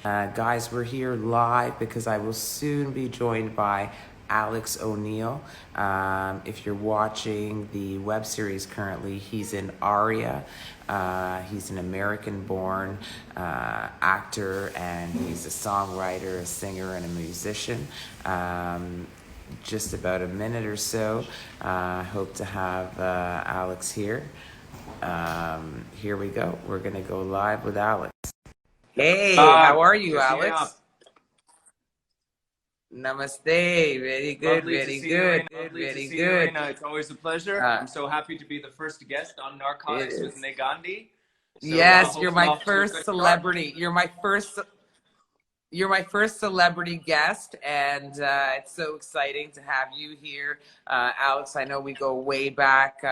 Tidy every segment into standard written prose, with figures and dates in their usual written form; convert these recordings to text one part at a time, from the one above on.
Guys, we're here live because I will soon be joined by Alex O'Neill. If you're watching the web series currently, he's in Arya. He's an American-born actor, and he's a songwriter, a singer, and a musician. Just about a minute or so. Hope to have Alex here. Here we go. We're going to go live with Alex. Hey, how are you, Alex? Namaste. Very good, very good. Very good. Reena. It's always a pleasure. I'm so happy to be the first guest on Narcotics with NeGandhi. So, yes, you're my first celebrity. You're my first celebrity guest, and it's so exciting to have you here. Alex, I know we go way back,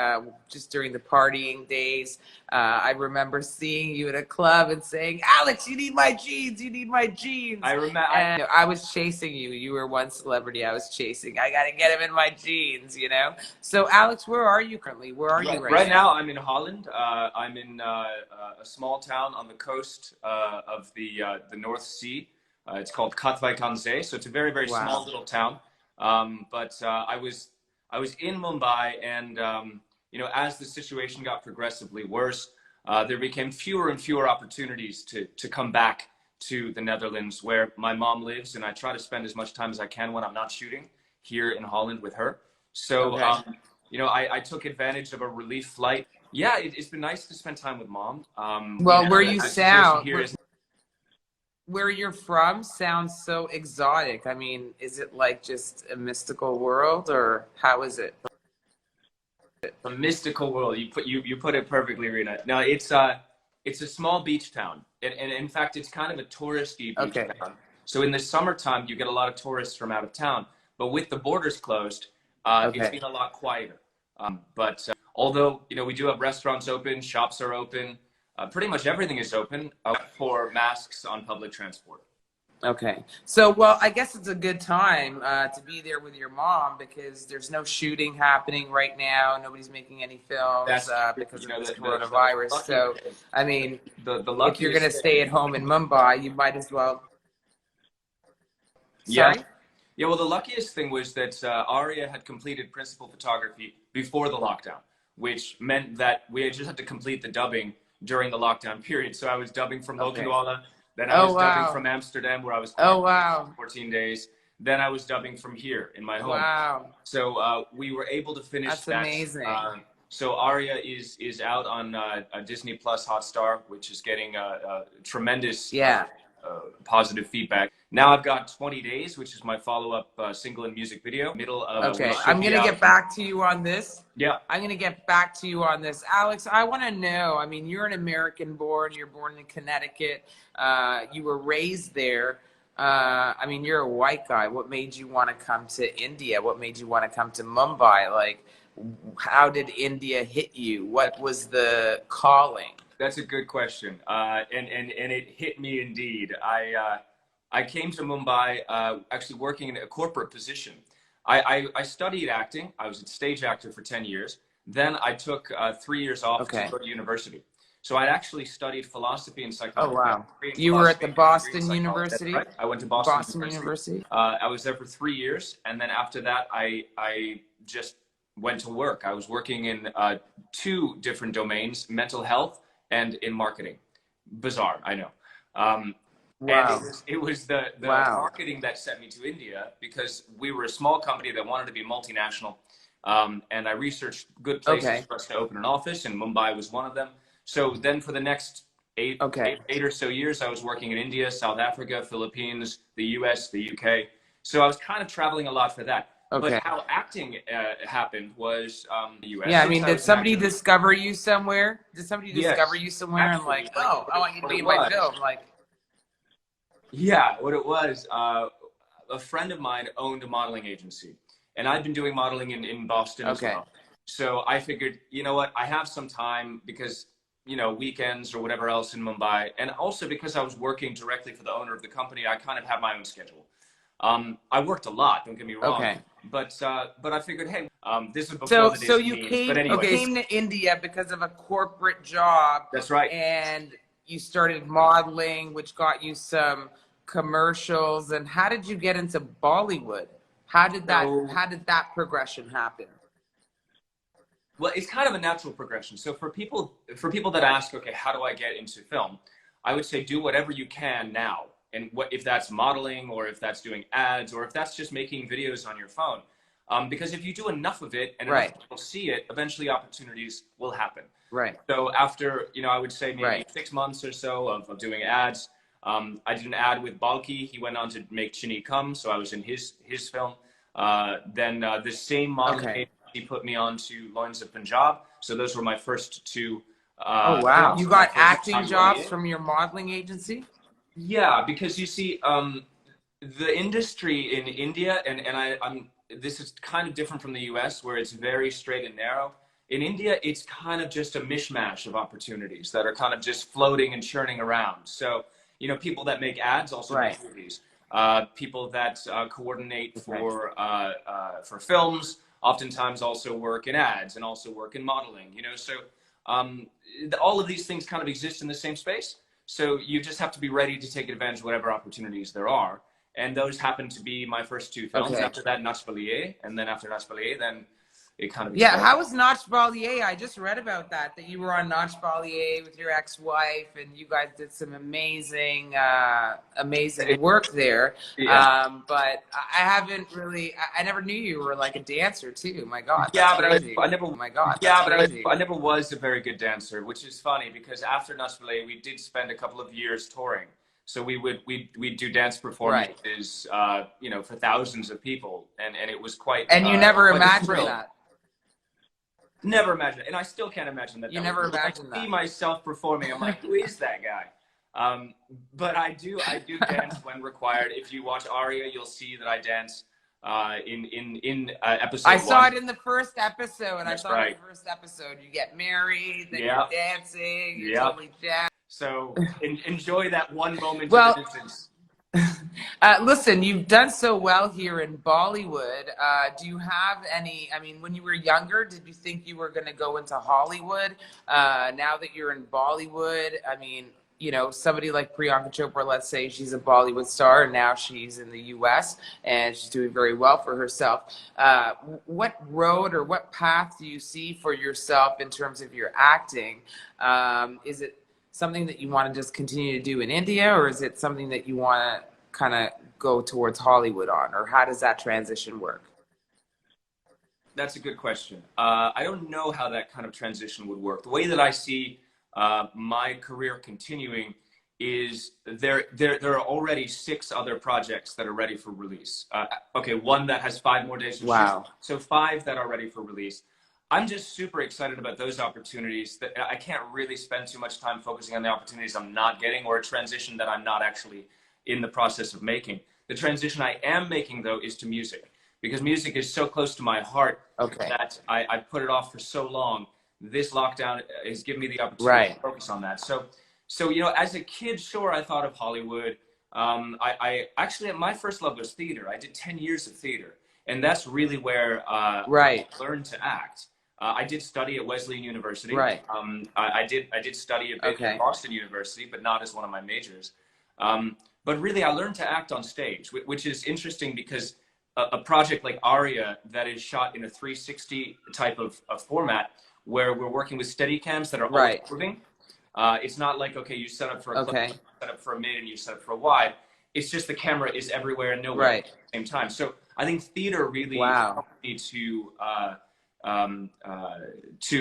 just during the partying days. I remember seeing you at a club and saying, Alex, you need my jeans, you need my jeans. I remember. And I was chasing you. You were one celebrity I was chasing. I got to get him in my jeans, you know? So, Alex, where are you currently? Where are you right now? I'm in Holland. I'm in a small town on the coast of the North Sea. It's called Katwijk aan Zee, so it's a very, very small little town. But I was in Mumbai, and you know, as the situation got progressively worse, there became fewer and fewer opportunities to come back to the Netherlands, where my mom lives, and I try to spend as much time as I can when I'm not shooting here in Holland with her. So you know, I took advantage of a relief flight. Yeah, it's been nice to spend time with mom. Well, where you sound. Where you're from sounds so exotic. I mean, is it like just a mystical world, or how is it? A mystical world. You put it perfectly, Reena. No, it's a small beach town, and in fact, it's kind of a touristy beach town. So in the summertime, you get a lot of tourists from out of town. But with the borders closed, it's been a lot quieter. But although, you know, we do have restaurants open, shops are open. Pretty much everything is open for masks on public transport. Okay. So, well, I guess it's a good time to be there with your mom, because there's no shooting happening right now. Nobody's making any films because of this coronavirus. So, I mean, if you're going to stay at home in Mumbai, you might as well. Sorry? Yeah, well, the luckiest thing was that Arya had completed principal photography before the lockdown, which meant that we just had to complete the dubbing during the lockdown period. So I was dubbing from Lokhandwala, then I was dubbing from Amsterdam, where I was 14 days. Then I was dubbing from here in my home. Wow. So we were able to finish that. That's amazing. So Arya is out on Disney Plus Hotstar, which is getting tremendous positive feedback. Now I've got 20 Days, which is my follow-up single and music video. Middle of I'm going to get back to you on this. Yeah. I'm going to get back to you on this. Alex, I want to know, I mean, you're an American born, you're born in Connecticut, you were raised there. I mean, you're a white guy. What made you want to come to India? What made you want to come to Mumbai? Like, how did India hit you? What was the calling? That's a good question. And it hit me indeed. I came to Mumbai actually working in a corporate position. I studied acting. I was a stage actor for 10 years. Then I took 3 years off to go to university. So I actually studied philosophy and psychology. Oh, wow. You were at the Boston University? Right. I went to Boston University. I was there for 3 years. And then after that, I just went to work. I was working in 2 different domains, mental health and in marketing. Bizarre, I know. Wow. And it was the marketing that sent me to India, because we were a small company that wanted to be multinational. And I researched good places for us to open an office, and Mumbai was one of them. So then for the next eight or so years, I was working in India, South Africa, Philippines, the US, the UK. So I was kind of traveling a lot for that. But how acting happened was the US. Yeah, I mean, did somebody discover you somewhere? Did somebody discover you somewhere and like, oh, I want you to be in my film? Like, yeah, what it was, a friend of mine owned a modeling agency, and I'd been doing modeling in Boston as well. So I figured, you know what, I have some time because, you know, weekends or whatever else in Mumbai, and also because I was working directly for the owner of the company, I kind of had my own schedule. I worked a lot, don't get me wrong. But I figured, hey, this is before the you came to India because of a corporate job. That's right. And you started modeling, which got you some commercials. And how did you get into Bollywood? How did that progression happen? Well, it's kind of a natural progression. So for people that ask, okay, how do I get into film? I would say do whatever you can now. And what if that's modeling, or if that's doing ads, or if that's just making videos on your phone. Because if you do enough of it and enough people see it, eventually opportunities will happen. Right. So after, I would say maybe 6 months or so of doing ads, I did an ad with Balki. He went on to make Chini Come, so I was in his film. Then the same modeling agency put me on to Loins of Punjab. So those were my first two. Oh, wow. You got acting jobs in. from your modeling agency? Yeah, because you see, the industry in India, and this is kind of different from the US, where it's very straight and narrow. In India, it's kind of just a mishmash of opportunities that are kind of just floating and churning around. So, people that make ads also make movies. People that coordinate for films oftentimes also work in ads and also work in modeling. So all of these things kind of exist in the same space. So you just have to be ready to take advantage of whatever opportunities there are. And those happen to be my first two films. After that, Nach Baliye, and then after Nach Baliye, then it kind of how was Nach Baliye? I just read about that you were on Nach Baliye with your ex-wife, and you guys did some amazing work there. But I haven't really, I never knew you were like a dancer too. My God. Yeah, but I never was a very good dancer, which is funny because after Nach Baliye, we did spend a couple of years touring. So we'd do dance performances, for thousands of people, and it was quite. And you never imagined that. Never imagined it, and I still can't imagine that. You never imagined that. I see myself performing. I'm like, who is that guy? But I do dance when required. If you watch Arya, you'll see that I dance in episode 1. I saw it in the first episode. And I saw it in the first episode. You get married, then you're dancing, you're totally jazzed. So enjoy that one moment of innocence. Listen, you've done so well here in Bollywood. Do you have any, when you were younger, did you think you were going to go into Hollywood? Now that you're in Bollywood, somebody like Priyanka Chopra, let's say she's a Bollywood star, and now she's in the US and she's doing very well for herself. What road or what path do you see for yourself in terms of your acting? Is it something that you want to just continue to do in India, or is it something that you want to kind of go towards Hollywood on, or how does that transition work? That's a good question. I don't know how that kind of transition would work. The way that I see my career continuing is there are already 6 other projects that are ready for release. One that has 5 more days to shoot. So 5 that are ready for release. I'm just super excited about those opportunities that I can't really spend too much time focusing on the opportunities I'm not getting, or a transition that I'm not actually in the process of making. The transition I am making, though, is to music, because music is so close to my heart that I put it off for so long. This lockdown has given me the opportunity to focus on that. So as a kid, sure, I thought of Hollywood. I actually, my first love was theater. I did 10 years of theater, and that's really where I learned to act. I did study at Wesleyan University. I did study a bit at Boston University, but not as one of my majors. But really, I learned to act on stage, which is interesting because a project like Arya that is shot in a 360 type of format, where we're working with steady cams that are always moving. It's not like, you set up for a clip, you set up for a mid, and you set up for a wide. It's just the camera is everywhere and nowhere at the same time. So I think theater really helped me to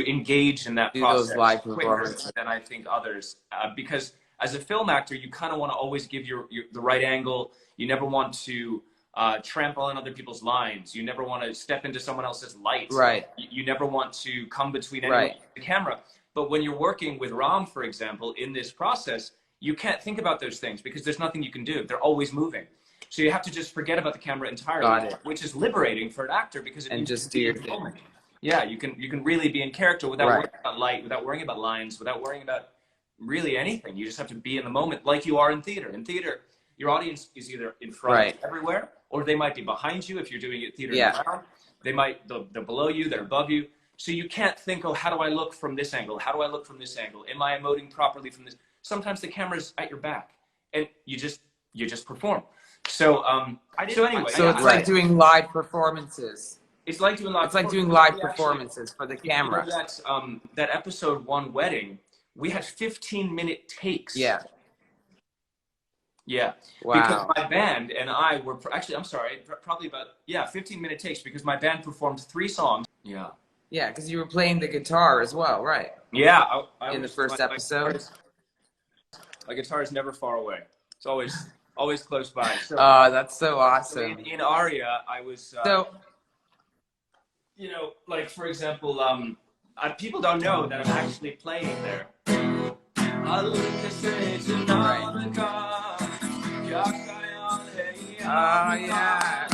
engage in that process quicker than I think others, because as a film actor, you kind of want to always give the right angle. You never want to trample on other people's lines. You never want to step into someone else's light. You never want to come between anyone and the camera. But when you're working with Ram, for example, in this process, you can't think about those things because there's nothing you can do. They're always moving. So you have to just forget about the camera entirely, which is liberating for an actor because it means just do your thing. Moment. Yeah, you can really be in character without worrying about light, without worrying about lines, without worrying about really anything. You just have to be in the moment like you are in theater. In theater, your audience is either in front everywhere, or they might be behind you if you're doing it theater around. They're below you, they're above you. So you can't think, how do I look from this angle? How do I look from this angle? Am I emoting properly from this? sometimes the camera's at your back, and you just perform. So so anyway, so it's like doing live performances. It's like doing live. It's like doing live performances for the camera. You know that episode 1 wedding, we had 15-minute takes. Yeah. Yeah. Wow. Because my band and I were actually, I'm sorry, probably about 15-minute takes because my band performed 3 songs. Yeah. Yeah, because you were playing the guitar as well, right? Yeah. In the first episode. My guitar is never far away. It's always close by. So, oh, that's so awesome. In Arya, I was. So. You know, like for example, people don't know that I'm actually playing there. Oh, yeah.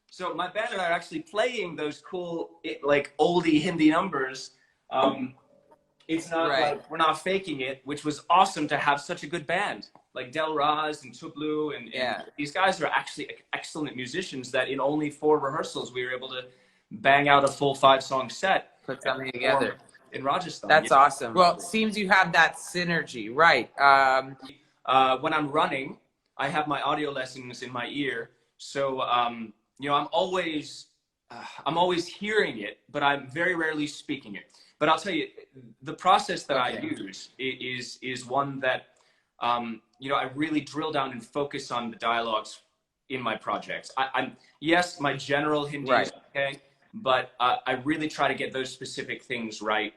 So my band and I are actually playing those cool, like oldie Hindi numbers. It's not like we're not faking it, which was awesome to have such a good band like Del Raz and Tublu and these guys are actually excellent musicians that in only 4 rehearsals we were able to bang out a full 5-song set. Put something together. In Rajasthan. That's awesome. Well, it seems you have that synergy, right? When I'm running, I have my audio lessons in my ear. So, you know, I'm always hearing it, but I'm very rarely speaking it. But I'll tell you, the process that I use is one that, you know, I really drill down and focus on the dialogues in my projects. Yes, my general Hindi is okay, but I really try to get those specific things right.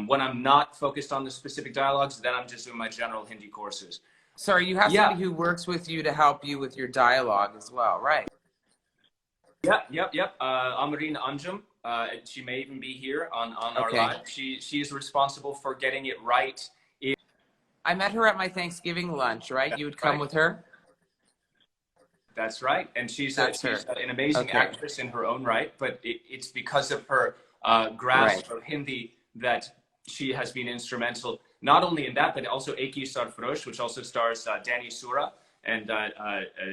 When I'm not focused on the specific dialogues, then I'm just doing my general Hindi courses. Sorry, you have somebody who works with you to help you with your dialogue as well, right? Yep. Reena NeGandhi. She may even be here on our live. She is responsible for getting it right. I met her at my Thanksgiving lunch, right? You would come with her? That's right. And she's an amazing actress in her own right, but it's because of her grasp of Hindi that she has been instrumental, not only in that, but also Eki Sarfarosh, which also stars Danny Sura. And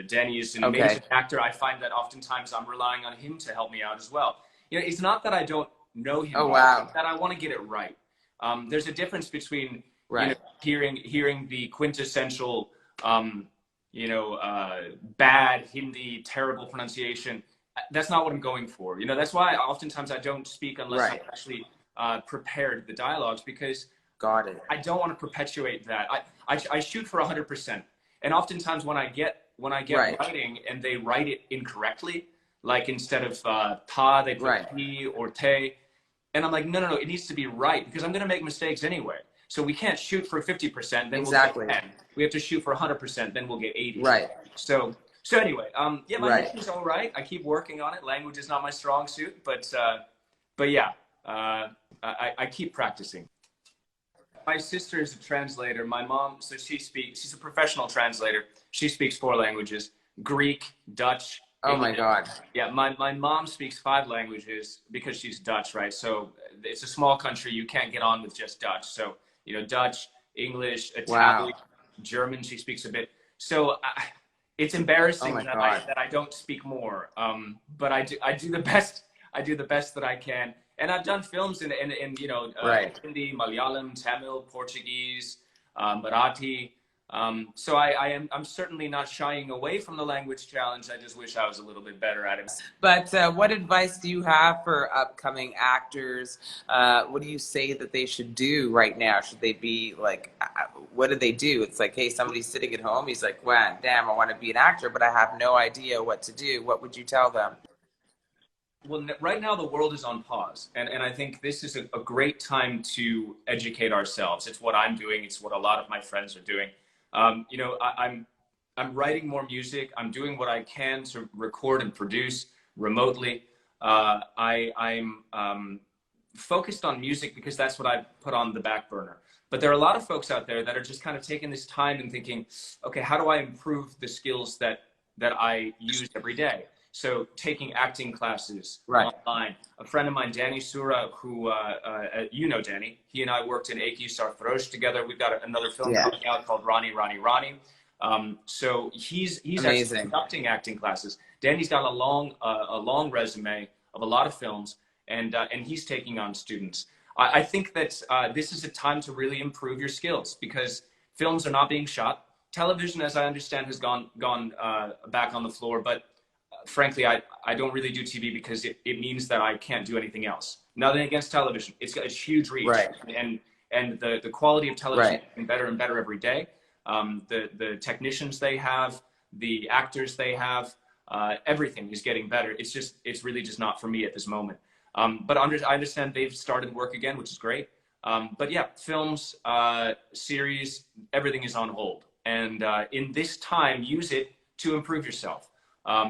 Danny is an amazing actor. I find that oftentimes I'm relying on him to help me out as well. You know, it's not that I don't know him, it's that I want to get it right. There's a difference between you know, hearing the quintessential, you know, bad Hindi, terrible pronunciation. That's not what I'm going for. You know, that's why oftentimes I don't speak unless I've actually prepared the dialogues, because I don't want to perpetuate that. I shoot for 100%. And oftentimes when I get writing and they write it incorrectly, like instead of ta, they put p or te. And I'm like, no, it needs to be right, because I'm going to make mistakes anyway. So we can't shoot for 50%, then we'll get 10. We have to shoot for 100%, then we'll get 80. Right. So anyway, yeah, my English is all right. I keep working on it. Language is not my strong suit, but yeah, I keep practicing. My sister is a translator. My mom, so she's a professional translator. She speaks 4 languages: Greek, Dutch. Oh my God. Yeah, my mom speaks 5 languages because she's Dutch, right? So it's a small country. You can't get on with just Dutch. So, you know, Dutch, English, Italian, German, she speaks a bit. So it's embarrassing that I don't speak more. But I do the best. I do the best that I can. And I've done films in you know, Hindi, Malayalam, Tamil, Portuguese, Marathi. So I'm certainly not shying away from the language challenge. I just wish I was a little bit better at it. But what advice do you have for upcoming actors? What do you say that they should do right now? Should they be like, what do they do? It's like, hey, somebody's sitting at home. He's like, wow, damn, I want to be an actor, but I have no idea what to do. What would you tell them? Well, right now the world is on pause, and I think this is a great time to educate ourselves. It's what I'm doing. It's what a lot of my friends are doing. You know, I'm writing more music. I'm doing what I can to record and produce remotely. I'm focused on music because that's what I put on the back burner. But there are a lot of folks out there that are just kind of taking this time and thinking, okay, how do I improve the skills that I use every day? So taking acting classes online. A friend of mine, Danny Sura, who, you know Danny, he and I worked in Eki Sarfarosh together. We've got another film coming out called Rani. So he's actually conducting acting classes. Danny's got a long resume. of a lot of films, and he's taking on students. I think that this is a time to really improve your skills, because films are not being shot. Television, as I understand, has gone back on the floor, but frankly, I don't really do TV because it means that I can't do anything else. Nothing against television. It's got a huge reach, Right. and the quality of television Right. is getting better and better every day. The technicians they have, the actors they have, everything is getting better. It's really just not for me at this moment. But I understand they've started work again, which is great. But yeah, films, series, everything is on hold. And in this time, use it to improve yourself.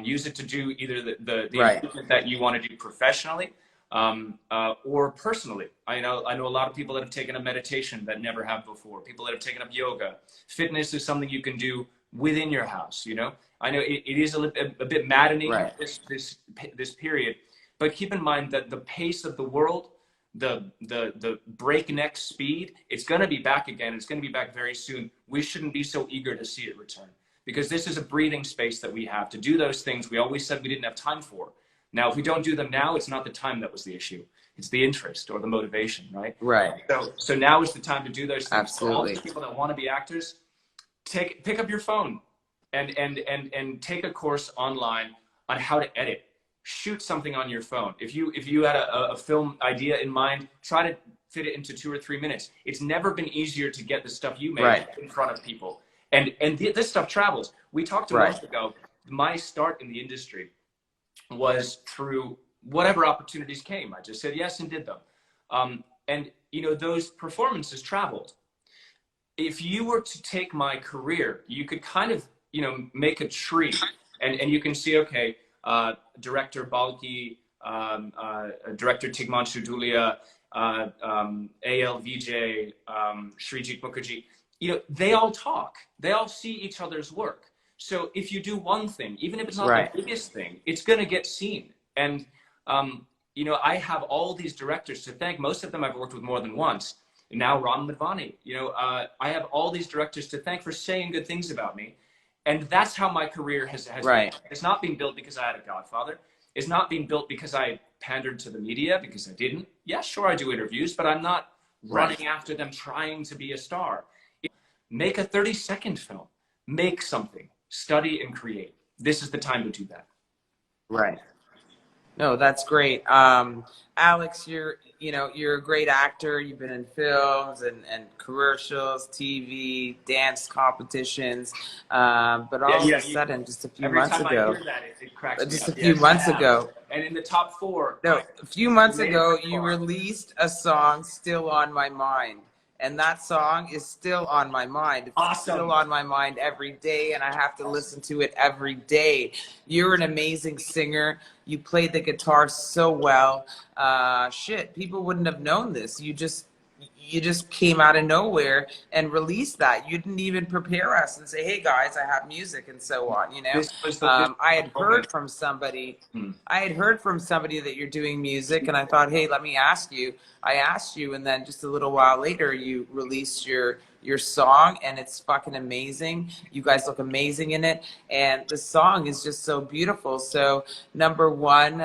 Use it to do either the Right. improvement that you want to do professionally, or personally. I know a lot of people that have taken up meditation that never have before. People that have taken up yoga. Fitness is something you can do within your house. You know, I know it is a bit maddening, right. this period, but keep in mind that the pace of the world, the breakneck speed, it's going to be back again. It's going to be back very soon. We shouldn't be so eager to see it return, because this is a breathing space that we have to do those things we always said we didn't have time for. Now, if we don't do them now, it's not the time that was the issue. It's the interest or the motivation, right? Right. So now is the time to do those things. Absolutely. For all these people that want to be actors, pick up your phone and take a course online on how to edit. Shoot something on your phone. If you had a film idea in mind, try to fit it into 2 or 3 minutes. It's never been easier to get the stuff you make in front of people. And this stuff travels. We talked a month ago. My start in the industry was through whatever opportunities came. I just said yes and did them. And you know, those performances traveled. If you were to take my career, you could kind of, you know, make a tree, and you can see, okay, director Balki, director Tigman Shudulia, AL Vijay, Srijit Mukherjee, you know, they all talk. They all see each other's work. So if you do one thing, even if it's not the biggest thing, it's going to get seen. And, you know, I have all these directors to thank. Most of them I've worked with more than once. And now Ram Madhvani, you know, I have all these directors to thank for saying good things about me. And that's how my career has been. It's not being built because I had a godfather. It's not being built because I pandered to the media, because I didn't. Yeah, sure, I do interviews, but I'm not running after them trying to be a star. Make a 30-second film. Make something. Study and create. This is the time to do that. Right. No, that's great. Alexx, you're a great actor. You've been in films and commercials, TV, dance competitions. But all of a sudden, just a few months ago, I hear that, it cracks me just up. a few months ago. And in the top 4. No, a few months ago, you released a song, Still on My Mind. And that song is still on my mind. It's still on my mind every day, and I have to listen to it every day. You're an amazing singer. You played the guitar so well. People wouldn't have known this. You just came out of nowhere and released that. You didn't even prepare us and say, hey guys, I have music and so on, you know. I had heard from somebody that you're doing music, and I thought, hey, let me ask you. I asked you, and then just a little while later you released your song, and it's fucking amazing. You guys look amazing in it, and the song is just so beautiful. So number one,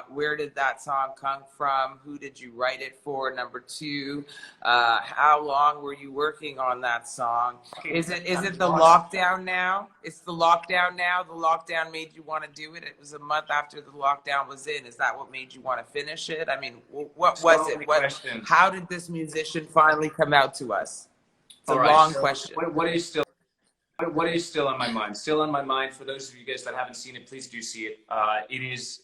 where did that song come from? Who did you write it for? Number two, how long were you working on that song? Is it the lockdown now? It's the lockdown now. The lockdown made you want to do it. It was a month after the lockdown was in. Is that what made you want to finish it? I mean, what was it? How did this musician finally come out to us? It's a long question. What is still on my mind? Still on my mind, for those of you guys that haven't seen it, please do see it. It is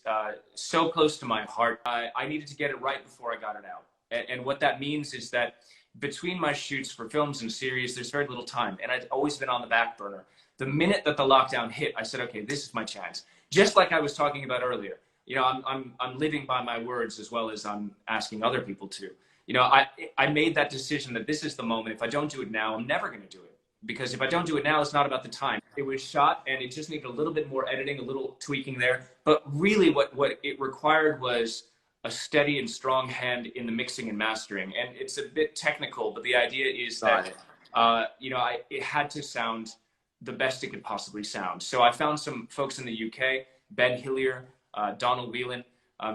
so close to my heart. I needed to get it right before I got it out. And what that means is that between my shoots for films and series, there's very little time. And I'd always been on the back burner. The minute that the lockdown hit, I said, okay, this is my chance. Just like I was talking about earlier. You know, I'm living by my words as well as I'm asking other people to. You know, I made that decision that this is the moment. If I don't do it now, I'm never going to do it. Because if I don't do it now, it's not about the time. It was shot, and it just needed a little bit more editing, a little tweaking there. But really what it required was a steady and strong hand in the mixing and mastering. And it's a bit technical, but the idea is that, you know, it had to sound the best it could possibly sound. So I found some folks in the UK, Ben Hillier, Donald Whelan,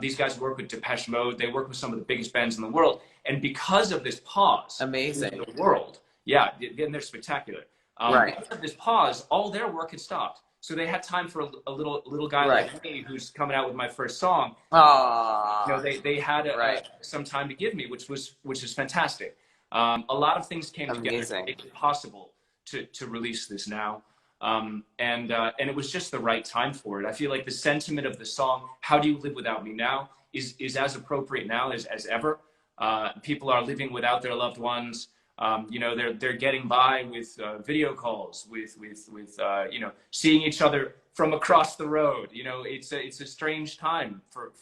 These guys work with Depeche Mode. They work with some of the biggest bands in the world. And because of this pause amazing in the world, yeah, and they're spectacular. right Because of this pause, all their work had stopped. So they had time for a little guy right like me who's coming out with my first song. oh You know, they had right some time to give me, which is fantastic. A lot of things came together to make it possible to release this now. And it was just the right time for it. I feel like the sentiment of the song, "How Do You Live Without Me Now," is as appropriate now as ever. People are living without their loved ones. You know, they're getting by with video calls, with you know, seeing each other from across the road. You know, it's a strange time for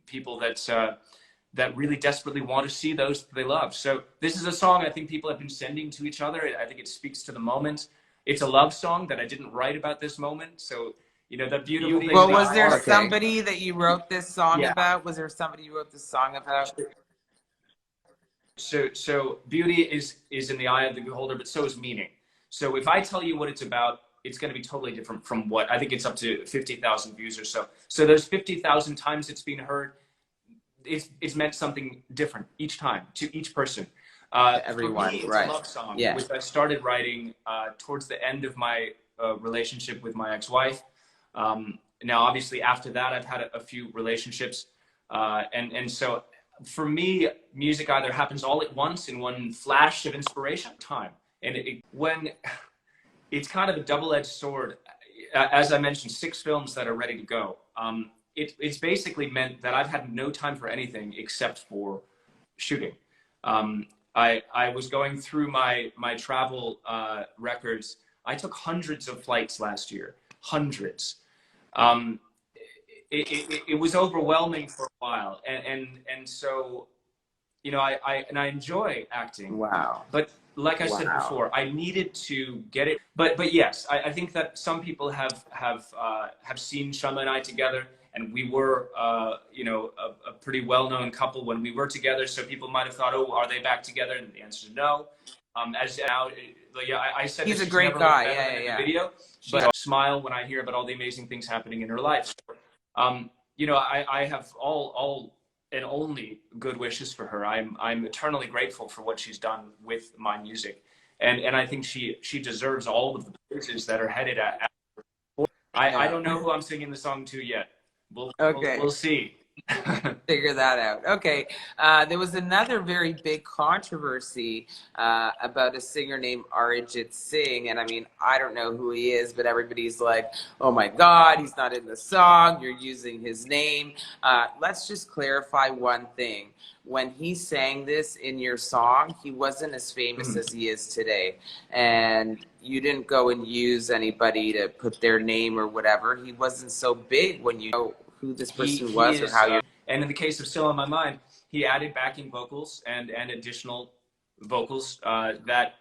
people that really desperately want to see those they love. So this is a song I think people have been sending to each other. I think it speaks to the moment. It's a love song that I didn't write about this moment. So, you know, the beautiful thing. Well, was there somebody that you wrote this song about? Was there somebody you wrote this song about? So beauty is in the eye of the beholder, but so is meaning. So if I tell you what it's about, it's going to be totally different from what I think. It's up to 50,000 views or so. So those 50,000 times it's been heard, it's meant something different each time to each person. Everyone, for me, it's right? a love song, yeah. which I started writing towards the end of my relationship with my ex-wife. Now, obviously, after that, I've had a few relationships, and so for me, music either happens all at once in one flash of inspiration, time, and when it's kind of a double-edged sword. As I mentioned, 6 films that are ready to go. It's basically meant that I've had no time for anything except for shooting. I was going through my travel records. I took hundreds of flights last year, hundreds. It was overwhelming for a while, and so, you know, I enjoy acting. Wow. But like I said before, I needed to get it. But yes, I think that some people have seen Shama and I together, and we were you know, a pretty well-known couple when we were together. So people might have thought, oh, are they back together? And the answer is no. As now, I said he's a great guy. Yeah. Video, but smile when I hear about all the amazing things happening in her life. You know, I have all and only good wishes for her. I'm eternally grateful for what she's done with my music, and I think she deserves all of the praises that are headed at her. I don't know who I'm singing the song to yet. We'll see. Figure that out. Okay. There was another very big controversy about a singer named Arya Singh. And I mean, I don't know who he is, but everybody's like, oh my God, he's not in the song. You're using his name. Let's just clarify one thing. When he sang this in your song, he wasn't as famous as he is today. And you didn't go and use anybody to put their name or whatever. He wasn't so big when you know who this person was or how you. And in the case of Still on My Mind, he added backing vocals and additional vocals that,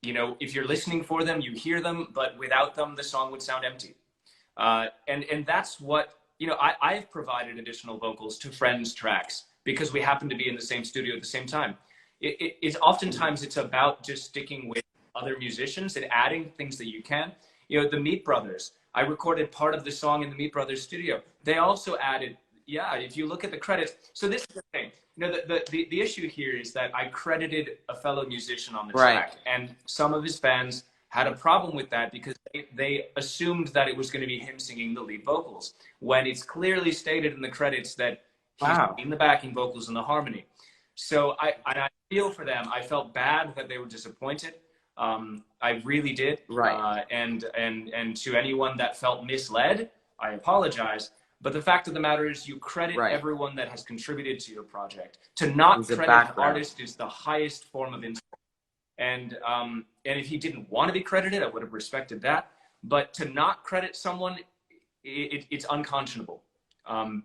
you know, if you're listening for them, you hear them, but without them, the song would sound empty. And that's what, you know, I've provided additional vocals to friends' tracks because we happen to be in the same studio at the same time. It's oftentimes it's about just sticking with other musicians and adding things that you can. You know, the Meat Brothers, I recorded part of the song in the Meat Brothers studio. They also added, if you look at the credits. So this is the thing. You know, the issue here is that I credited a fellow musician on the track, and some of his fans had a problem with that because they assumed that it was going to be him singing the lead vocals, when it's clearly stated in the credits that he's in the backing vocals and the harmony. So I feel for them. I felt bad that they were disappointed. I really did. And to anyone that felt misled, I apologize. But the fact of the matter is, you credit everyone that has contributed to your project. To not credit an artist is the highest form of insult. And if he didn't want to be credited, I would have respected that. But to not credit someone, it's unconscionable.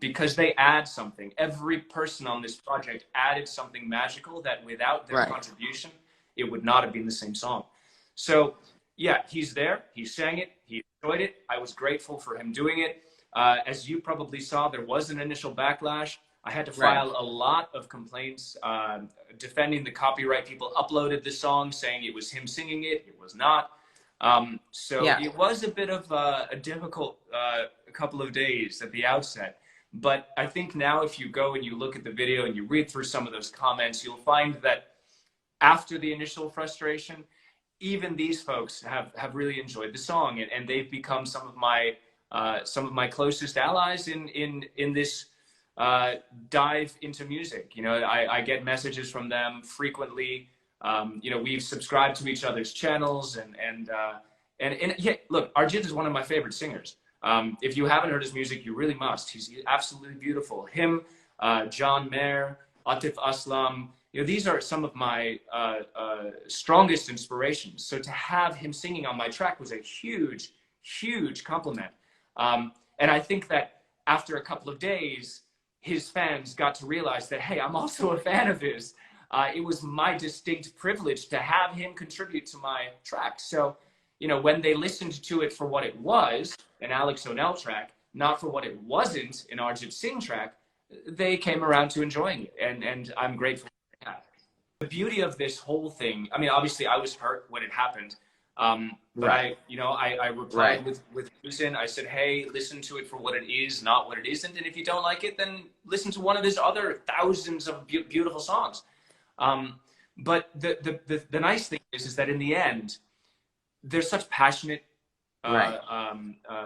Because they add something. Every person on this project added something magical that without their contribution, it would not have been the same song. So yeah, he's there. He sang it. He enjoyed it. I was grateful for him doing it. As you probably saw, there was an initial backlash. I had to file a lot of complaints defending the copyright. People uploaded the song saying it was him singing it. It was not. So it was a bit of a difficult couple of days at the outset. But I think now if you go and you look at the video and you read through some of those comments, you'll find that after the initial frustration, even these folks have really enjoyed the song, and they've become some of my closest allies in this dive into music. You know, I get messages from them frequently. You know, we've subscribed to each other's channels, and yeah, look, Arjit is one of my favorite singers. If you haven't heard his music, you really must. He's absolutely beautiful. Him, John Mayer, Atif Aslam, you know, these are some of my strongest inspirations. So to have him singing on my track was a huge, huge compliment. And I think that after a couple of days, his fans got to realize that, hey, I'm also a fan of his. It was my distinct privilege to have him contribute to my track. So, you know, when they listened to it for what it was, an Alexx O'Neill track, not for what it wasn't, an Arjit Singh track, they came around to enjoying it, and I'm grateful for that. The beauty of this whole thing, I mean, obviously I was hurt when it happened, but I replied with Susan. I said, hey, listen to it for what it is, not what it isn't, and if you don't like it, then listen to one of his other thousands of beautiful songs. But the nice thing is that in the end, they're such passionate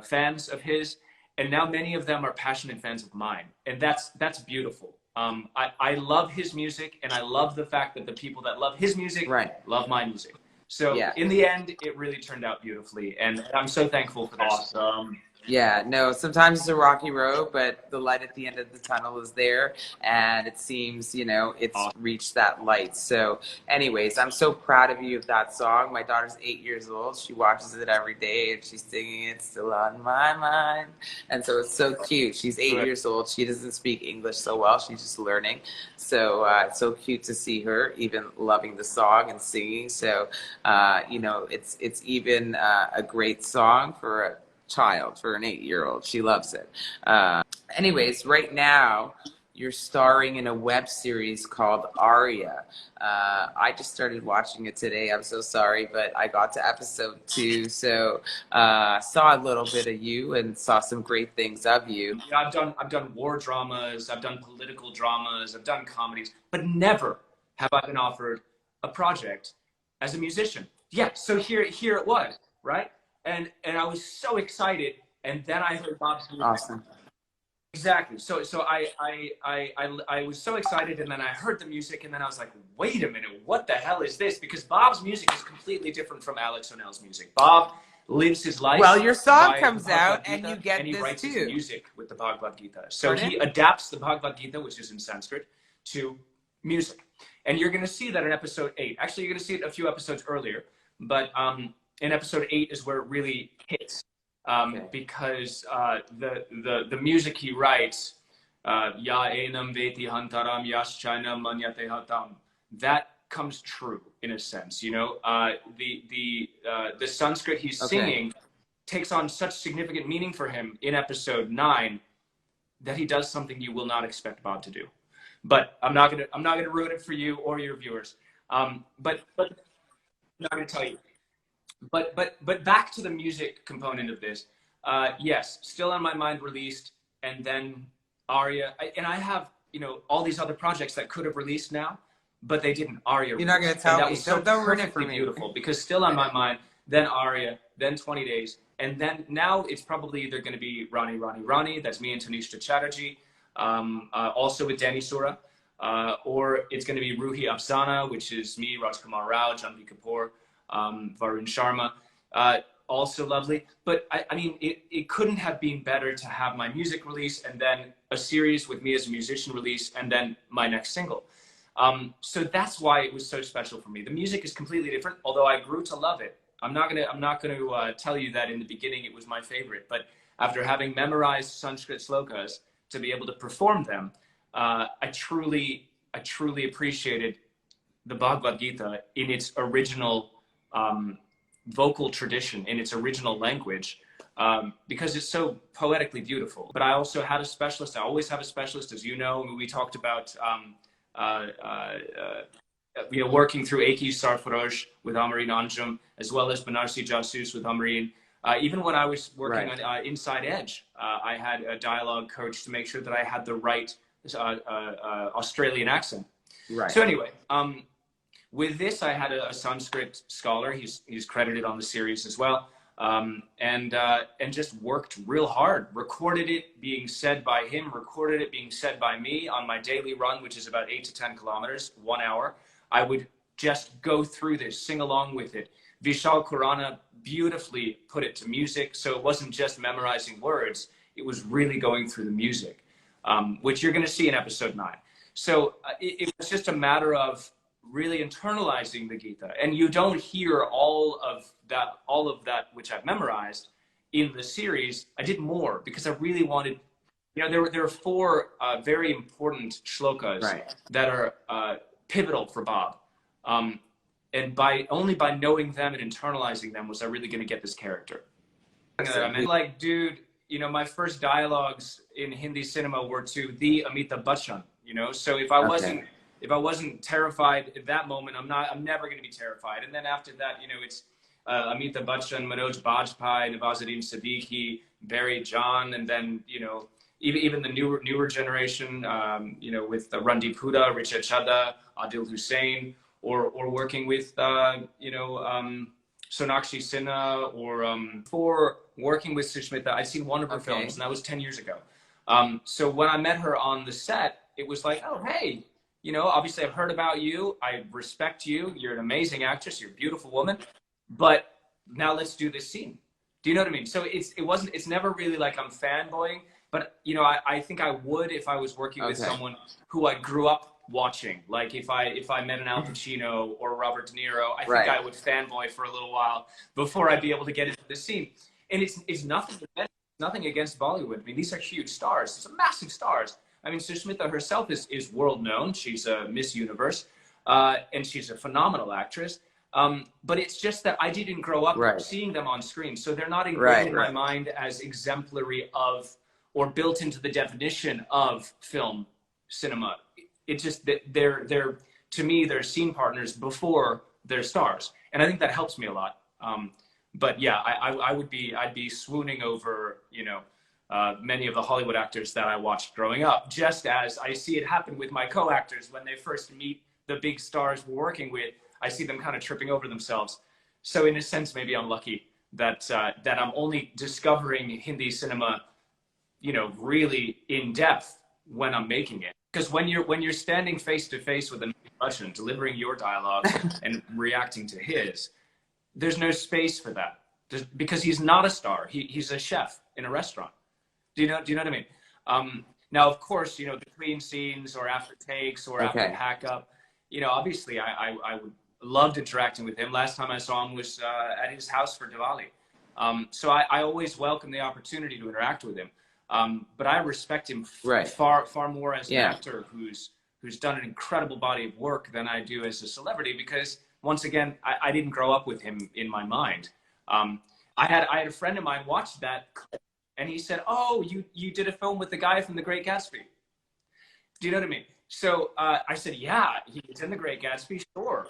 fans of his, and now many of them are passionate fans of mine, and that's beautiful. I love his music, and I love the fact that the people that love his music love my music. So in the end, it really turned out beautifully, and I'm so thankful for that. Awesome. Yeah, no, sometimes it's a rocky road, but the light at the end of the tunnel is there, and it seems, you know, it's reached that light. So anyways, I'm so proud of you of that song. My daughter's 8 years old. She watches it every day, and she's singing it, still on my mind. And so it's so cute. She's 8 years old. She doesn't speak English so well. She's just learning. So it's so cute to see her even loving the song and singing. So, you know, it's even a great song for a child, for an 8-year-old. She loves it. Anyways, right now you're starring in a web series called Arya. I just started watching it today. I'm so sorry, but I got to episode 2, so saw a little bit of you and saw some great things of you. Yeah, I've done war dramas, I've done political dramas, I've done comedies, but never have I been offered a project as a musician. Yeah, so here it was, right? And I was so excited, and then I heard Bob's music. Awesome. Exactly. So I was so excited, and then I heard the music, and then I was like, wait a minute, what the hell is this? Because Bob's music is completely different from Alexx O'Neill's music. Bob lives his life. Well, your song comes out, and you get and he this writes too. His music with the Bhagavad Gita. So he adapts the Bhagavad Gita, which is in Sanskrit, to music. And you're going to see that in episode 8. Actually, you're going to see it a few episodes earlier, but in episode 8 is where it really hits, because the music he writes, Ya enam veti hantaram yaschana manyate hatam, that comes true in a sense. You know, the Sanskrit he's singing takes on such significant meaning for him in episode 9 that he does something you will not expect Bob to do. But I'm not gonna ruin it for you or your viewers. But I'm not gonna tell you. But back to the music component of this. Yes, Still on My Mind released, and then Arya, and I have, you know, all these other projects that could have released now, but they didn't. Arya. You're not gonna tell me. Don't ruin it for me. Beautiful, because Still on My Mind, then Arya, then 20 Days, and then now it's probably either going to be Rani Rani Rani. That's me and Tanishta Chatterjee, also with Danny Sura, or it's going to be Ruhi Afsana, which is me, Rajkumar Rao, Janvi Kapoor, Varun Sharma, also lovely. But I mean, it couldn't have been better to have my music release, and then a series with me as a musician release, and then my next single. So that's why it was so special for me. The music is completely different, although I grew to love it. I'm not gonna tell you that in the beginning it was my favorite, but after having memorized Sanskrit slokas to be able to perform them, I truly appreciated the Bhagavad Gita in its original vocal tradition, in its original language, because it's so poetically beautiful. But I also had a specialist. I always have a specialist, as you know. We talked about you know, working through Eki Sarfarosh with Amreen Anjum, as well as Banarsi Jasus with Amreen. Even when I was working on Inside Edge, I had a dialogue coach to make sure that I had the right Australian accent. Right. So anyway, with this, I had a Sanskrit scholar. He's credited on the series as well, and just worked real hard. Recorded it being said by him. Recorded it being said by me on my daily run, which is about 8 to 10 kilometers, 1 hour. I would just go through this, sing along with it. Vishal Khurana beautifully put it to music, so it wasn't just memorizing words. It was really going through the music, which you're going to see in episode 9. So it was just a matter of really internalizing the Gita, and you don't hear all of that which I've memorized in the series. I did more because I really wanted, there are 4 very important shlokas that are pivotal for Bob. And only by knowing them and internalizing them was I really going to get this character. I mean, like, dude, my first dialogues in Hindi cinema were to the Amitabh Bachchan, so if I wasn't terrified at that moment, I'm never going to be terrified. And then after that, it's Amitabh Bachchan, Manoj Bajpayee, Nawazuddin Siddiqui, Barry John, and then, even the newer generation, with Randeep Hooda, Richa Chadha, Adil Hussain, or working with, Sonakshi Sinha, or for working with Sushmita. I'd seen one of her films, and that was 10 years ago. So when I met her on the set, it was like, oh, hey, obviously I've heard about you. I respect you. You're an amazing actress. You're a beautiful woman. But now let's do this scene. Do you know what I mean? So it's never really like I'm fanboying, but I think I would if I was working with someone who I grew up watching. Like if I met an Al Pacino or Robert De Niro, I think I would fanboy for a little while before I'd be able to get into the scene. And it's nothing against Bollywood. I mean, these are huge stars. These are massive stars. I mean, Sushmita herself is world known. She's a Miss Universe, and she's a phenomenal actress. But it's just that I didn't grow up seeing them on screen, so they're not engraved in my mind as exemplary of or built into the definition of film cinema. It's just that they're to me, they're scene partners before they're stars, and I think that helps me a lot. But yeah, I'd be swooning over many of the Hollywood actors that I watched growing up, just as I see it happen with my co-actors when they first meet the big stars we're working with. I see them kind of tripping over themselves. So in a sense, maybe I'm lucky that I'm only discovering Hindi cinema, really in depth when I'm making it. Because when you're standing face to face with a Russian, delivering your dialogue and reacting to his, there's no space for that. Because he's not a star. He's a chef in a restaurant. Do you know what I mean? Now, of course, between scenes or after takes or after pack up, obviously I would loved interacting with him. Last time I saw him was at his house for Diwali. So I always welcome the opportunity to interact with him. But I respect him far more as an actor who's done an incredible body of work than I do as a celebrity, because once again, I didn't grow up with him in my mind. I had a friend of mine watch that clip, and he said, "Oh, you did a film with the guy from The Great Gatsby." Do you know what I mean? So I said, "Yeah, he's in The Great Gatsby, sure,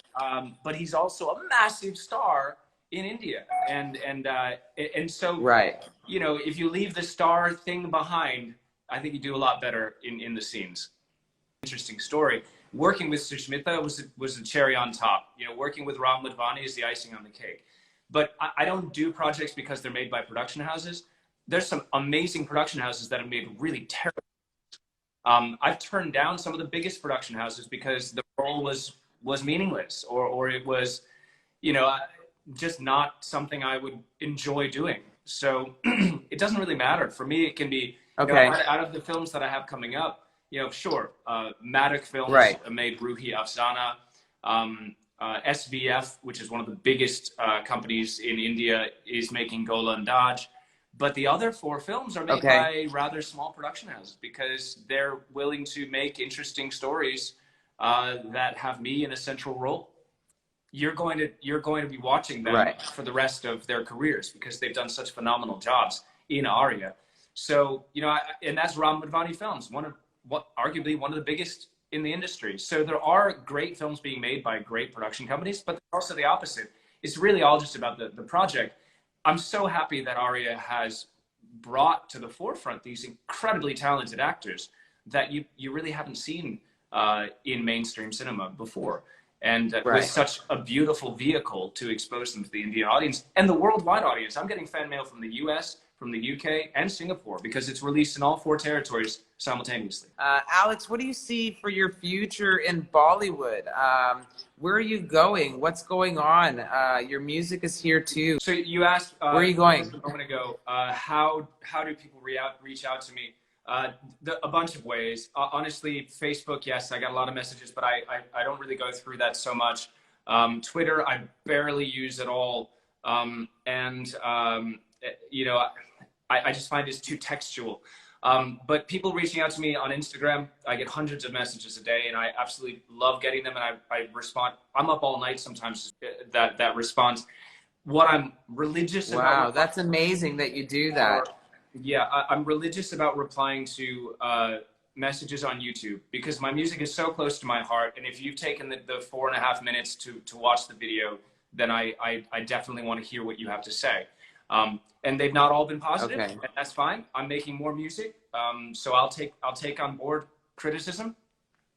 but he's also a massive star in India, and so if you leave the star thing behind, I think you do a lot better in the scenes." Interesting story. Working with Sushmita was a cherry on top. Working with Ram Madhvani is the icing on the cake. But I don't do projects because they're made by production houses. There's some amazing production houses that have made really terrible. I've turned down some of the biggest production houses because the role was meaningless, or it was, just not something I would enjoy doing. So it doesn't really matter. For me, it can be, out of the films that I have coming up, sure, Matic Films made Ruhi Afzana, SVF, which is one of the biggest companies in India, is making Gola and Dodge. But the other 4 films are made by rather small production houses because they're willing to make interesting stories that have me in a central role. You're going to be watching them for the rest of their careers because they've done such phenomenal jobs in Arya. So, and that's Ram Madhvani Films, arguably one of the biggest in the industry. So there are great films being made by great production companies, but also the opposite. It's really all just about the project. I'm so happy that Arya has brought to the forefront these incredibly talented actors that you really haven't seen in mainstream cinema before. And with such a beautiful vehicle to expose them to the Indian audience and the worldwide audience. I'm getting fan mail from the US, from the UK, and Singapore because it's released in all 4 territories simultaneously. Alexx, what do you see for your future in Bollywood? Where are you going? What's going on? Your music is here too. So you asked where are you going? a moment ago, how do people reach out to me? A bunch of ways. Honestly, Facebook, yes, I got a lot of messages, but I don't really go through that so much. Twitter, I barely use at all. You know, I just find it's too textual. But people reaching out to me on Instagram, I get hundreds of messages a day, and I absolutely love getting them, and I respond. I'm up all night sometimes, that response. What I'm religious about. Wow, that's amazing that you do that. Yeah, I'm religious about replying to messages on YouTube because my music is so close to my heart. And if you've taken the 4.5 minutes to watch the video, then I definitely want to hear what you have to say. And they've not all been positive, and that's fine. I'm making more music, so I'll take on board criticism.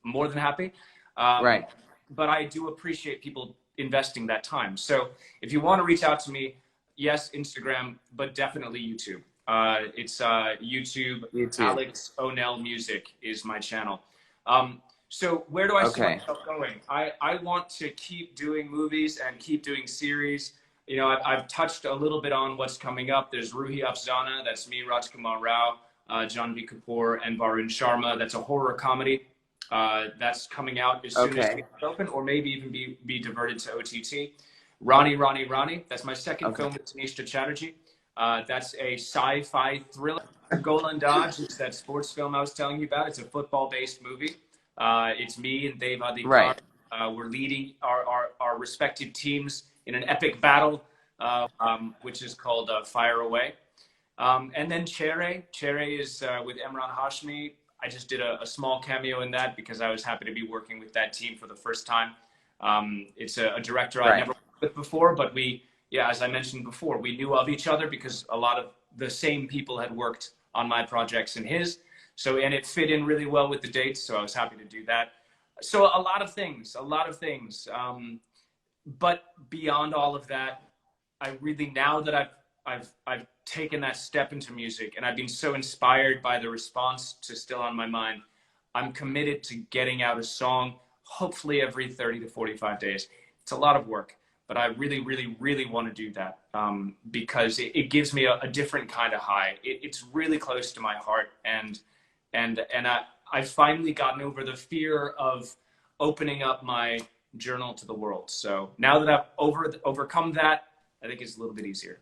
I'm more than happy. But I do appreciate people investing that time. So if you want to reach out to me, yes, Instagram, but definitely YouTube. It's YouTube. Alexx O'Neill Music is my channel. So where do I see myself going? I want to keep doing movies and keep doing series. You know, I've touched a little bit on what's coming up. There's Ruhi Afzana, that's me, Rajkumar Rao, Janvi Kapoor, and Varun Sharma. That's a horror comedy. That's coming out as soon as it's open, or maybe even be diverted to OTT. Rani, that's my second film with Tanisha Chatterjee. That's a sci-fi thriller. Golandaj is that sports film I was telling you about. It's a football-based movie. It's me and Dave Adhikar. We're leading our respective teams in an epic battle, which is called Fire Away. And then Chere is with Emran Hashmi. I just did a small cameo in that because I was happy to be working with that team for the first time. It's a director I'd never worked with before, but as I mentioned before, we knew of each other because a lot of the same people had worked on my projects and his. And it fit in really well with the dates, so I was happy to do that. So a lot of things. But beyond all of that, I really, now that I've taken that step into music and I've been so inspired by the response to Still on My Mind, I'm committed to getting out a song, hopefully every 30 to 45 days. It's a lot of work, but I really, really, really want to do that because it gives me a different kind of high. It's really close to my heart, and I've finally gotten over the fear of opening up my journal to the world. So now that I've overcome that, I think it's a little bit easier.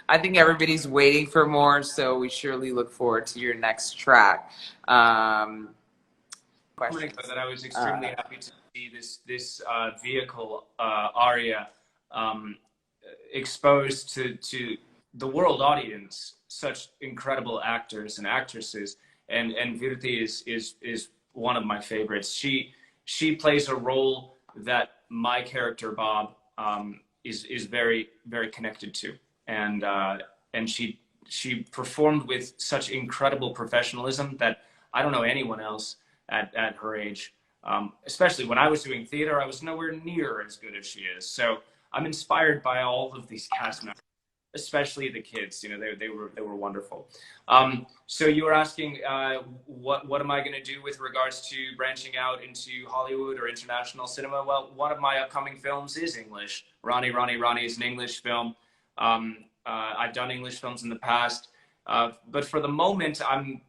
I think everybody's waiting for more, so we surely look forward to your next track. That I was extremely happy to see this vehicle, Arya, exposed to the world audience, such incredible actors and actresses, and Virti is one of my favorites. She plays a role that my character Bob is very, very connected to, and she performed with such incredible professionalism that I don't know anyone else at her age. Especially when I was doing theater, I was nowhere near as good as she is. So I'm inspired by all of these cast members, especially the kids. You know, they were wonderful. So you were asking, what am I going to do with regards to branching out into Hollywood or international cinema? Well, one of my upcoming films is English. Rani is an English film. I've done English films in the past, but for the moment, I'm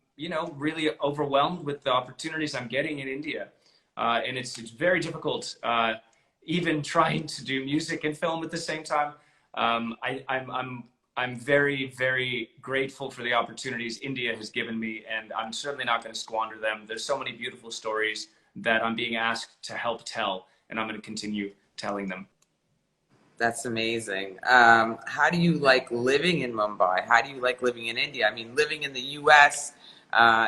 really overwhelmed with the opportunities I'm getting in India, and it's very difficult, even trying to do music and film at the same time. I'm very, very grateful for the opportunities India has given me, and I'm certainly not going to squander them. There's so many beautiful stories that I'm being asked to help tell, and I'm going to continue telling them. That's amazing. How do you like living in Mumbai? How do you like living in India? I mean, living in the US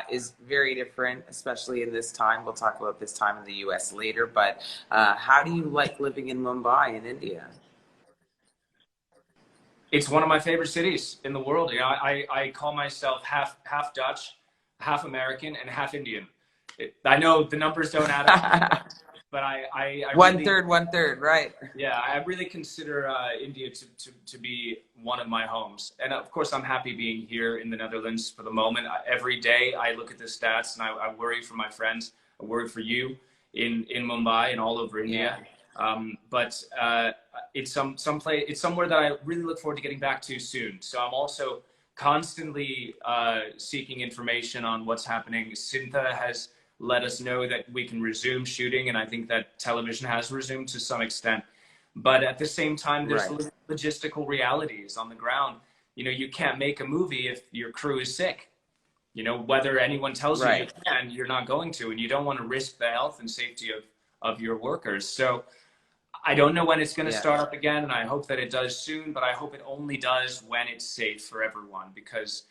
is very different, especially in this time. We'll talk about this time in the US later, but how do you like living in Mumbai in India? It's one of my favorite cities in the world. You know, I call myself half Dutch, half American, and half Indian. I know the numbers don't add up, but I One really, third, one third, right? yeah, I really consider India to be one of my homes. And of course, I'm happy being here in the Netherlands for the moment. Every day I look at the stats and I worry for my friends. I worry for you in Mumbai and all over India. Yeah. But it's it's somewhere that I really look forward to getting back to soon. So I'm also constantly seeking information on what's happening. Sintha has let us know that we can resume shooting, and I think that television has resumed to some extent. But at the same time, there's logistical realities on the ground. You know, you can't make a movie if your crew is sick. You know, whether anyone tells you you can, you're not going to, and you don't want to risk the health and safety of your workers. So I don't know when it's going to start up again, and I hope that it does soon, but I hope it only does when it's safe for everyone, because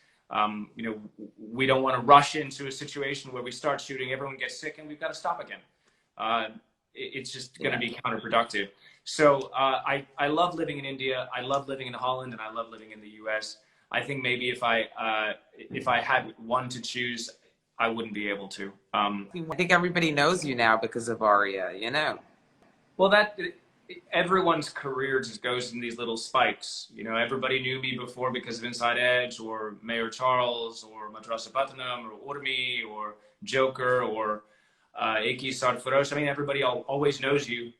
you know, we don't want to rush into a situation where we start shooting, everyone gets sick, and we've got to stop again. It's just going to be counterproductive. So I love living in India. I love living in Holland, and I love living in the US. I think maybe if I had one to choose, I wouldn't be able to. I think everybody knows you now because of Arya, you know. Well, everyone's career just goes in these little spikes. You know, everybody knew me before because of Inside Edge or Mayor Charles or Madrasa Patnam or Urmi or Joker or Eki Sarfarosh. I mean, everybody always knows you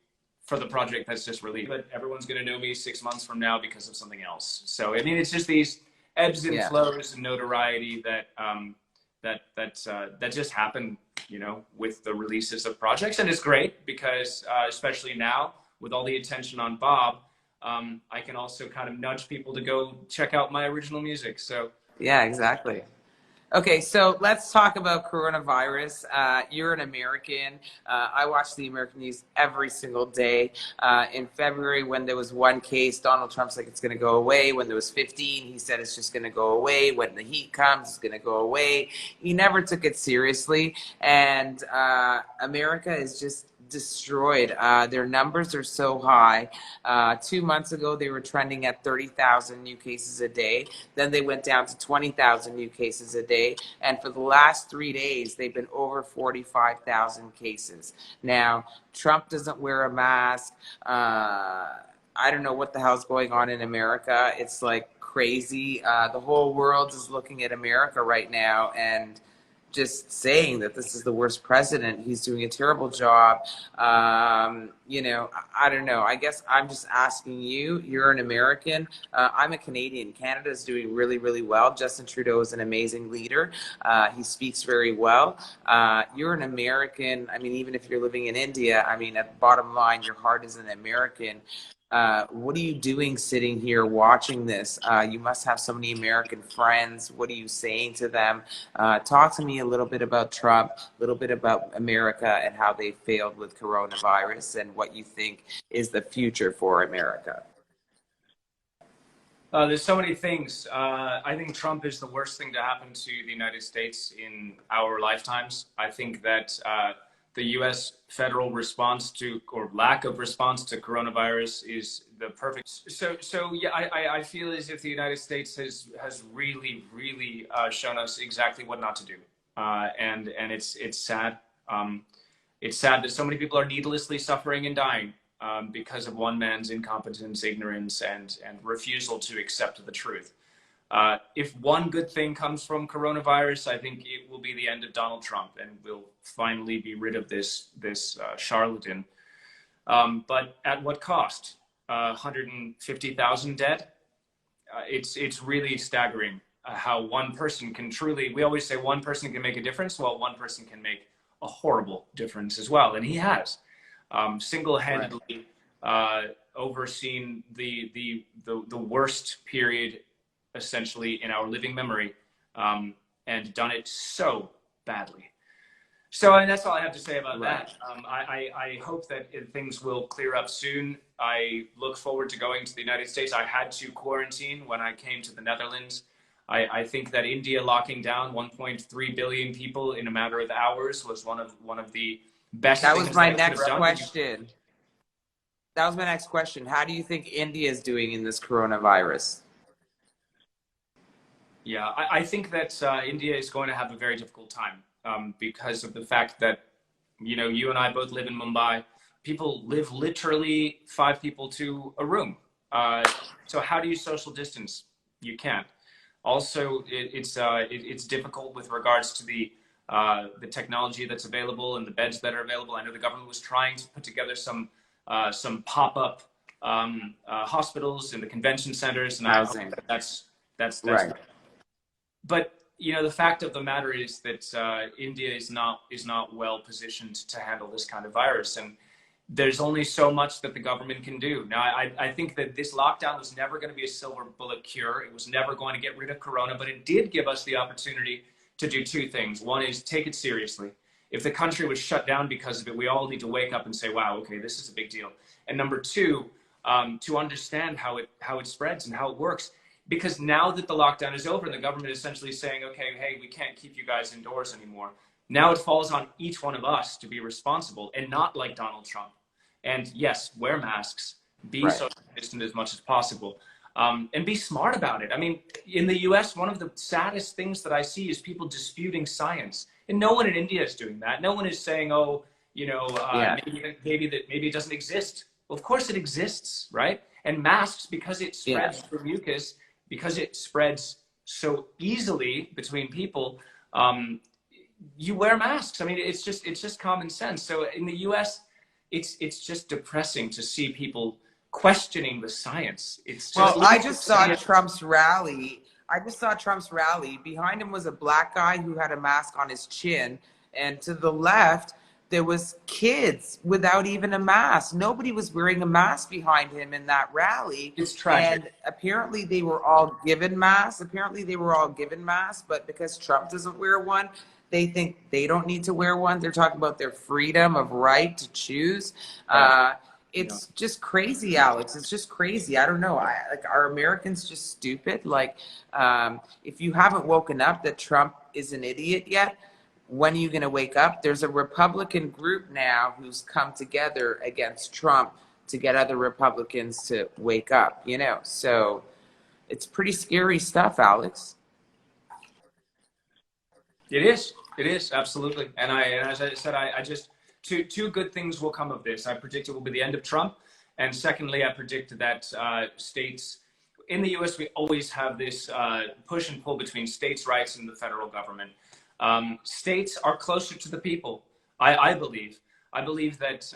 for the project that's just released. But everyone's going to know me 6 months from now because of something else. So, I mean, it's just these ebbs and flows and notoriety that just happen, you know, with the releases of projects. And it's great because, especially now, with all the attention on Bob, I can also kind of nudge people to go check out my original music. So yeah, exactly. Okay, so let's talk about coronavirus. You're an American. I watch the American news every single day. In February, when there was one case, Donald Trump's like, it's going to go away. When there was 15, he said it's just going to go away. When the heat comes, it's going to go away. He never took it seriously. And America is just destroyed. Their numbers are so high. 2 months ago, they were trending at 30,000 new cases a day. Then they went down to 20,000 new cases a day. And for the last 3 days, they've been over 45,000 cases. Now, Trump doesn't wear a mask. I don't know what the hell's going on in America. It's like crazy. The whole world is looking at America right now and just saying that this is the worst president. He's doing a terrible job. You know, I don't know. I guess I'm just asking you. You're an American. I'm a Canadian. Canada is doing really, really well. Justin Trudeau is an amazing leader. He speaks very well. You're an American. I mean, even if you're living in India, I mean, at the bottom line, your heart is an American. What are you doing sitting here watching this? You must have so many American friends. What are you saying to them? Talk to me a little bit about Trump, a little bit about America and how they failed with coronavirus and what you think is the future for America. There's so many things. I think Trump is the worst thing to happen to the United States in our lifetimes. I think that the U.S. federal response to, or lack of response to coronavirus is the perfect. So yeah, I feel as if the United States has really shown us exactly what not to do, and it's sad. It's sad that so many people are needlessly suffering and dying because of one man's incompetence, ignorance, and refusal to accept the truth. If one good thing comes from coronavirus, I think it will be the end of Donald Trump, and we'll finally be rid of this charlatan. But at what cost? 150,000 dead? It's really staggering how one person can truly. We always say one person can make a difference. Well, one person can make a horrible difference as well, and he has single-handedly overseen the worst period essentially in our living memory, and done it so badly. So, and that's all I have to say about that. I hope that things will clear up soon. I look forward to going to the United States. I had to quarantine when I came to the Netherlands. I think that India locking down 1.3 billion people in a matter of hours was one of the best. That was my next question. That was my next question. How do you think India is doing in this coronavirus? Yeah, I think that India is going to have a very difficult time because of the fact that, you know, you and I both live in Mumbai. People live literally 5 people to a room. So how do you social distance? You can't. Also, it's difficult with regards to the technology that's available and the beds that are available. I know the government was trying to put together some pop-up hospitals in the convention centers, and I hope Housing. that that's Right. but you know, the fact of the matter is that India is not well positioned to handle this kind of virus, and there's only so much that the government can do. Now, I think that this lockdown was never going to be a silver bullet cure. It was never going to get rid of Corona, but it did give us the opportunity to do two things. One is take it seriously. If the country was shut down because of it, we all need to wake up and say, wow, okay, this is a big deal. And number two, to understand how it spreads and how it works. Because now that the lockdown is over and the government is essentially saying, okay, hey, we can't keep you guys indoors anymore. Now it falls on each one of us to be responsible and not like Donald Trump. And yes, wear masks, be social distant as much as possible, and be smart about it. I mean, in the US, one of the saddest things that I see is people disputing science. And no one in India is doing that. No one is saying, oh, you know, maybe it doesn't exist. Well, of course it exists, right? And masks, because it spreads through mucus, because it spreads so easily between people, you wear masks. I mean, it's just common sense. So in the US, it's just depressing to see people questioning the science. It's just I just saw Trump's rally. Behind him was a black guy who had a mask on his chin, and to the left there was kids without even a mask. Nobody was wearing a mask behind him in that rally. It's tragic. And apparently they were all given masks. But because Trump doesn't wear one, they think they don't need to wear one. They're talking about their freedom of right to choose. It's just crazy, Alexx. It's just crazy. I don't know. Are Americans just stupid? Like, if you haven't woken up that Trump is an idiot yet, when are you going to wake up? There's a Republican group now who's come together against Trump to get other Republicans to wake up, you know? So it's pretty scary stuff, Alexx. It is absolutely. And as I said, I just, two good things will come of this. I predict it will be the end of Trump. And secondly, I predict that states, in the US, we always have this push and pull between states' rights and the federal government. States are closer to the people, I believe. I believe that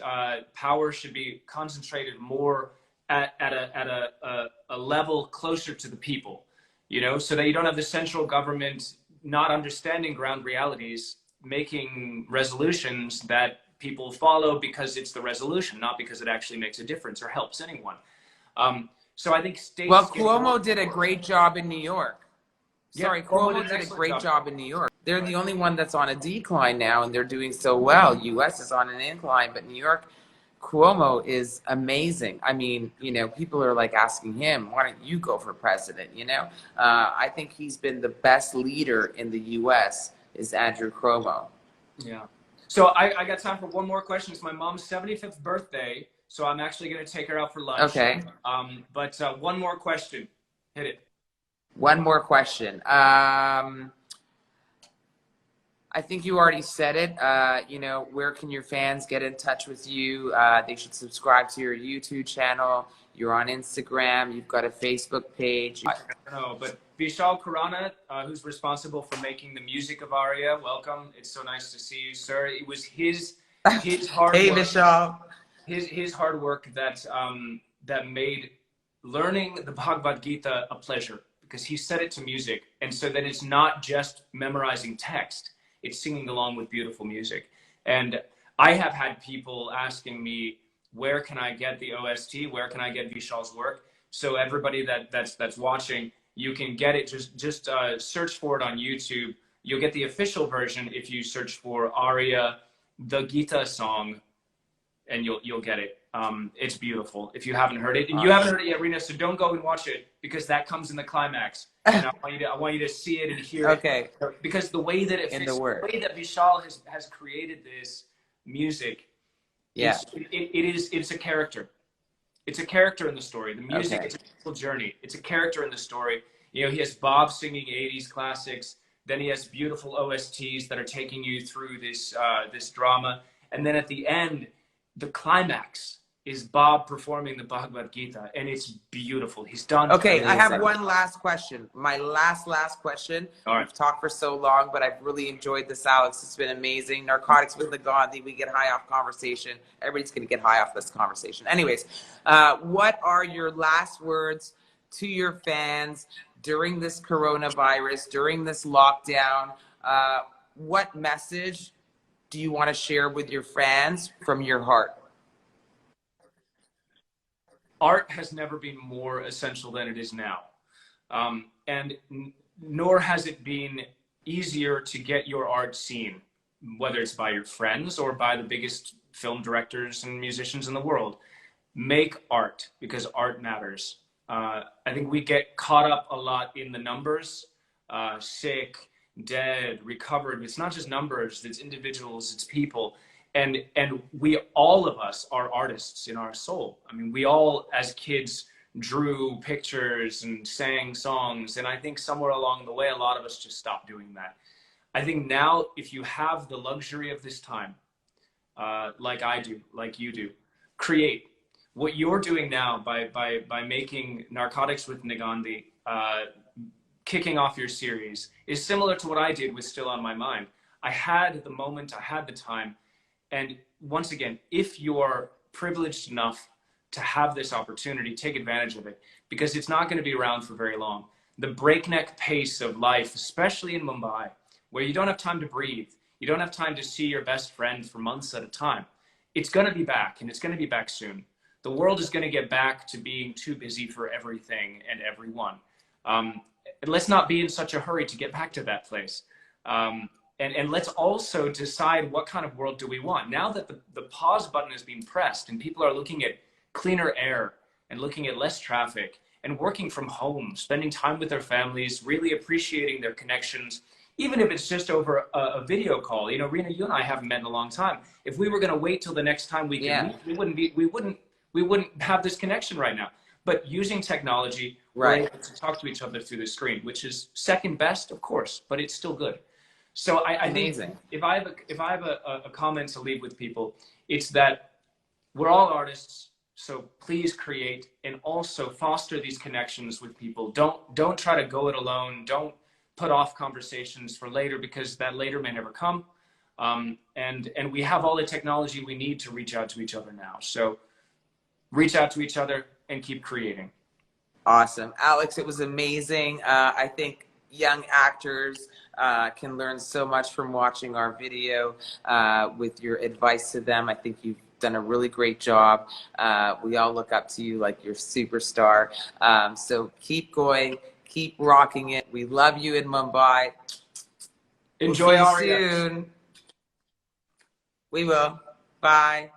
power should be concentrated more at a level closer to the people, you know, so that you don't have the central government not understanding ground realities, making resolutions that people follow because it's the resolution, not because it actually makes a difference or helps anyone. So I think states... Well, Cuomo did a great job in New York. Cuomo did a great job in New York. They're the only one that's on a decline now, and they're doing so well. U.S. is on an incline, but New York, Cuomo is amazing. I mean, you know, people are like asking him, why don't you go for president, you know? I think he's been the best leader in the U.S. is Andrew Cuomo. Yeah. So I got time for one more question. It's my mom's 75th birthday, so I'm actually going to take her out for lunch. Okay. But one more question. Hit it. One more question. I think you already said it. You know, where can your fans get in touch with you? They should subscribe to your YouTube channel. You're on Instagram. You've got a Facebook page. I don't know, but Vishal Khurana, who's responsible for making the music of Arya, welcome. It's so nice to see you, sir. It was his hard hey, work. Vishal. His hard work that that made learning the Bhagavad Gita a pleasure, because he set it to music, and so that it's not just memorizing text. It's singing along with beautiful music. And I have had people asking me, where can I get the OST? Where can I get Vishal's work? So everybody that's watching, you can get it. Just search for it on YouTube. You'll get the official version if you search for Arya, the Gita song, and you'll get it. It's beautiful. If you haven't heard it, and you haven't heard it yet, Reena, so don't go and watch it, because that comes in the climax. And I want you to see it and hear it. Because the way that it fits, the way that Vishal has created this music, it's a character. It's a character in the story. The music is a beautiful journey. It's a character in the story. You know, he has Bob singing 80s classics. Then he has beautiful OSTs that are taking you through this this drama. And then at the end, the climax is Bob performing the Bhagavad Gita, and it's beautiful. He's done. Okay, I have one last question. My last question. All right. We've talked for so long, but I've really enjoyed this, Alex. It's been amazing. Narcotics with NeGandhi. We get high off conversation. Everybody's going to get high off this conversation. Anyways, what are your last words to your fans during this coronavirus, during this lockdown? What message do you want to share with your fans from your heart? Art has never been more essential than it is now. And nor has it been easier to get your art seen, whether it's by your friends or by the biggest film directors and musicians in the world. Make art, because art matters. I think we get caught up a lot in the numbers, sick, dead, recovered. It's not just numbers, it's individuals, it's people. And we, all of us, are artists in our soul. I mean, we all, as kids, drew pictures and sang songs. And I think somewhere along the way, a lot of us just stopped doing that. I think now, if you have the luxury of this time, like I do, like you do, create. What you're doing now by making Narcotics with NeGandhi, kicking off your series, is similar to what I did with Still on My Mind. I had the moment, I had the time. And once again, if you're privileged enough to have this opportunity, take advantage of it, because it's not going to be around for very long. The breakneck pace of life, especially in Mumbai, where you don't have time to breathe, you don't have time to see your best friend for months at a time, it's going to be back, and it's going to be back soon. The world is going to get back to being too busy for everything and everyone. And let's not be in such a hurry to get back to that place. And let's also decide, what kind of world do we want? Now that the pause button has been pressed and people are looking at cleaner air and looking at less traffic and working from home, spending time with their families, really appreciating their connections, even if it's just over a video call. You know, Reena, you and I haven't met in a long time. If we were going to wait till the next time we can meet, we wouldn't have this connection right now. But using technology, we're able to talk to each other through the screen, which is second best, of course, but it's still good. So I think if I have a comment to leave with people, it's that we're all artists. So please create, and also foster these connections with people. Don't try to go it alone. Don't put off conversations for later, because that later may never come. And we have all the technology we need to reach out to each other now. So reach out to each other and keep creating. Awesome. Alex, it was amazing. I think young actors can learn so much from watching our video with your advice to them. I think you've done a really great job. We all look up to you like you're a superstar. So keep going, keep rocking it. We love you in Mumbai. Enjoy We'll see Arya. you soon. We will. Bye.